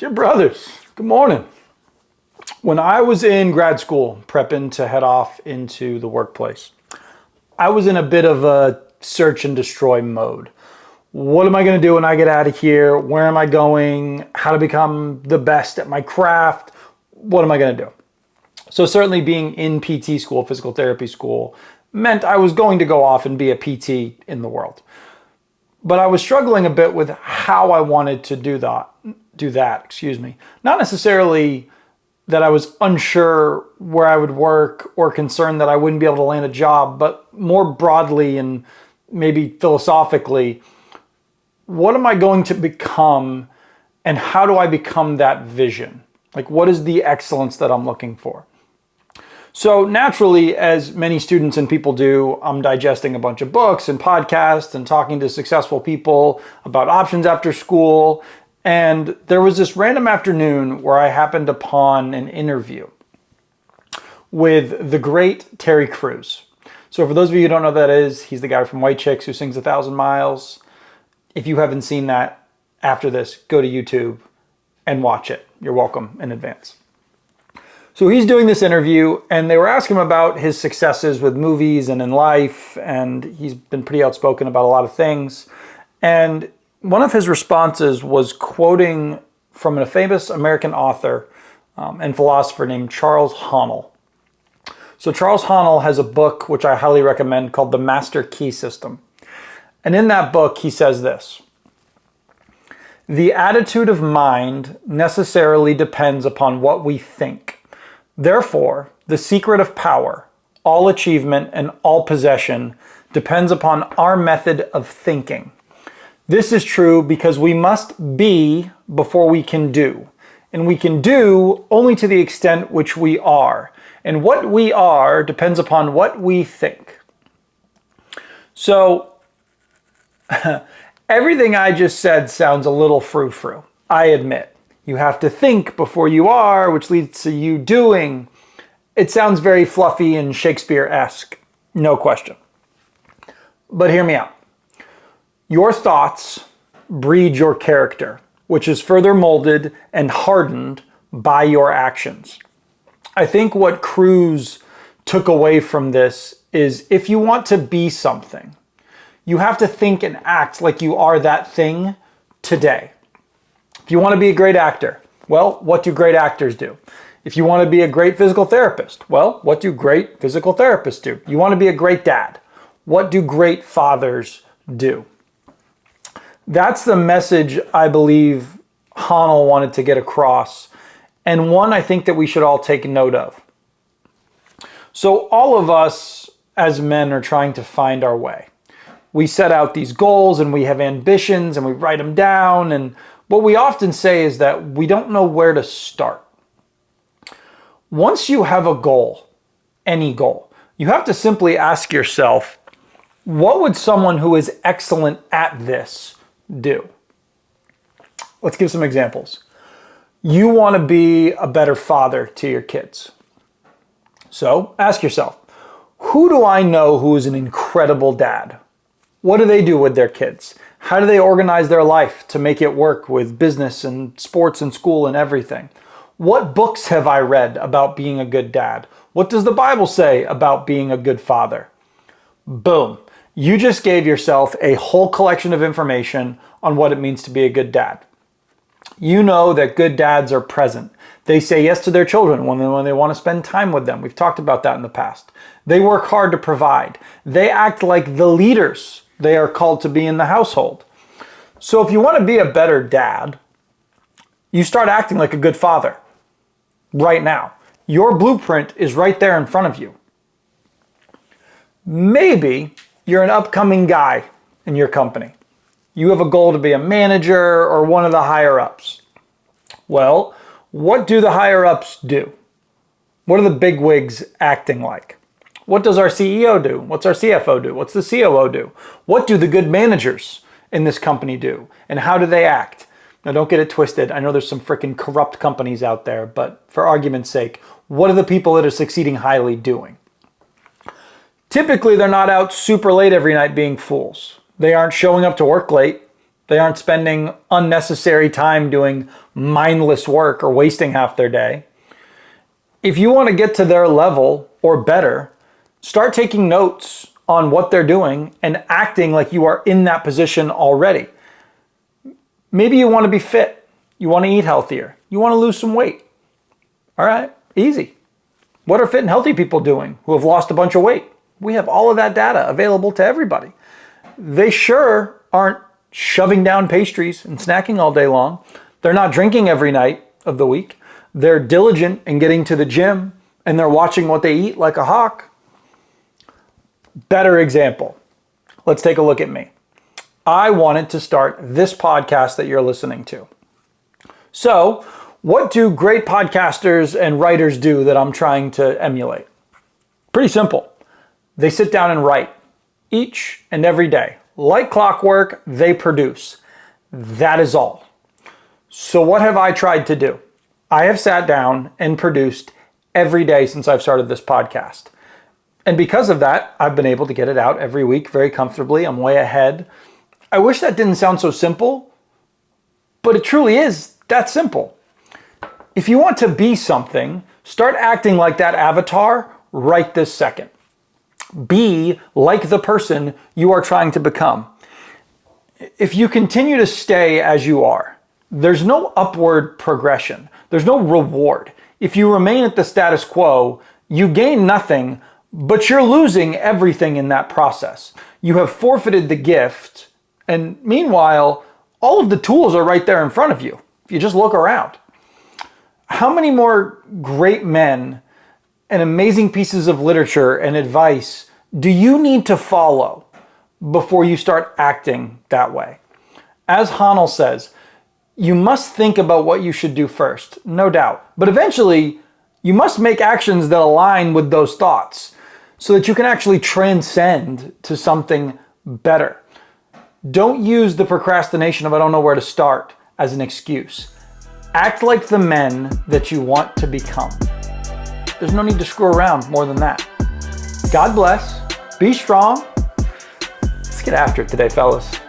Dear brothers, good morning. When I was in grad school, prepping to head off into the workplace, I was in a bit of a search and destroy mode. What am I going to do when I get out of here? Where am I going? How to become the best at my craft? What am I going to do? So certainly being in PT school, physical therapy school, meant I was going to go off and be a PT in the world. But I was struggling a bit with how I wanted to do that. Not necessarily that I was unsure where I would work or concerned that I wouldn't be able to land a job, but more broadly and maybe philosophically, what am I going to become and how do I become that vision? Like, what is the excellence that I'm looking for? So naturally, as many students and people do, I'm digesting a bunch of books and podcasts and talking to successful people about options after school. And there was this random afternoon where I happened upon an interview with the great Terry Crews. So for those of you who don't know who that is, he's the guy from White Chicks who sings 1,000 Miles. If you haven't seen that, after this, go to YouTube and watch it. You're welcome in advance. So he's doing this interview and they were asking him about his successes with movies and in life, and he's been pretty outspoken about a lot of things. And one of his responses was quoting from a famous American author and philosopher named Charles Haanel. So Charles Haanel has a book which I highly recommend called The Master Key System. And in that book he says this: "The attitude of mind necessarily depends upon what we think. Therefore, the secret of power, all achievement, and all possession depends upon our method of thinking. This is true because we must be before we can do, and we can do only to the extent which we are, and what we are depends upon what we think." So, everything I just said sounds a little frou-frou, I admit. You have to think before you are, which leads to you doing. It sounds very fluffy and Shakespeare-esque, no question. But hear me out. Your thoughts breed your character, which is further molded and hardened by your actions. I think what Crews took away from this is if you want to be something, you have to think and act like you are that thing today. If you want to be a great actor, well, what do great actors do? If you want to be a great physical therapist, well, what do great physical therapists do? You want to be a great dad. What do great fathers do? That's the message I believe Haanel wanted to get across, and one I think that we should all take note of. So all of us as men are trying to find our way. We set out these goals and we have ambitions and we write them down, and what we often say is that we don't know where to start. Once you have a goal, any goal, you have to simply ask yourself, what would someone who is excellent at this do? Let's give some examples. You want to be a better father to your kids. So ask yourself, who do I know who is an incredible dad? What do they do with their kids? How do they organize their life to make it work with business and sports and school and everything? What books have I read about being a good dad? What does the Bible say about being a good father? Boom. You just gave yourself a whole collection of information on what it means to be a good dad. You know that good dads are present. They say yes to their children when they want to spend time with them. We've talked about that in the past. They work hard to provide. They act like the leaders they are called to be in the household. So if you want to be a better dad, you start acting like a good father right now. Your blueprint is right there in front of you. Maybe you're an upcoming guy in your company. You have a goal to be a manager or one of the higher ups. Well, what do the higher ups do? What are the bigwigs acting like? What does our CEO do? What's our CFO do? What's the COO do? What do the good managers in this company do? And how do they act? Now, don't get it twisted. I know there's some freaking corrupt companies out there, but for argument's sake, what are the people that are succeeding highly doing? Typically, they're not out super late every night being fools. They aren't showing up to work late. They aren't spending unnecessary time doing mindless work or wasting half their day. If you want to get to their level or better, start taking notes on what they're doing and acting like you are in that position already. Maybe you want to be fit. You want to eat healthier. You want to lose some weight. All right, easy. What are fit and healthy people doing who have lost a bunch of weight? We have all of that data available to everybody. They sure aren't shoving down pastries and snacking all day long. They're not drinking every night of the week. They're diligent in getting to the gym and they're watching what they eat like a hawk. Better example. Let's take a look at me. I wanted to start this podcast that you're listening to. So, what do great podcasters and writers do that I'm trying to emulate? Pretty simple. They sit down and write each and every day. Like clockwork, they produce. That is all. So what have I tried to do? I have sat down and produced every day since I've started this podcast. And because of that, I've been able to get it out every week very comfortably. I'm way ahead. I wish that didn't sound so simple, but it truly is that simple. If you want to be something, start acting like that avatar right this second. Be like the person you are trying to become. If you continue to stay as you are, there's no upward progression. There's no reward. If you remain at the status quo, you gain nothing, but you're losing everything in that process. You have forfeited the gift, and meanwhile, all of the tools are right there in front of you. If you just look around. How many more great men and amazing pieces of literature and advice do you need to follow before you start acting that way? As Hanel says, you must think about what you should do first, no doubt. But eventually, you must make actions that align with those thoughts so that you can actually transcend to something better. Don't use the procrastination of I don't know where to start as an excuse. Act like the men that you want to become. There's no need to screw around more than that. God bless. Be strong. Let's get after it today, fellas.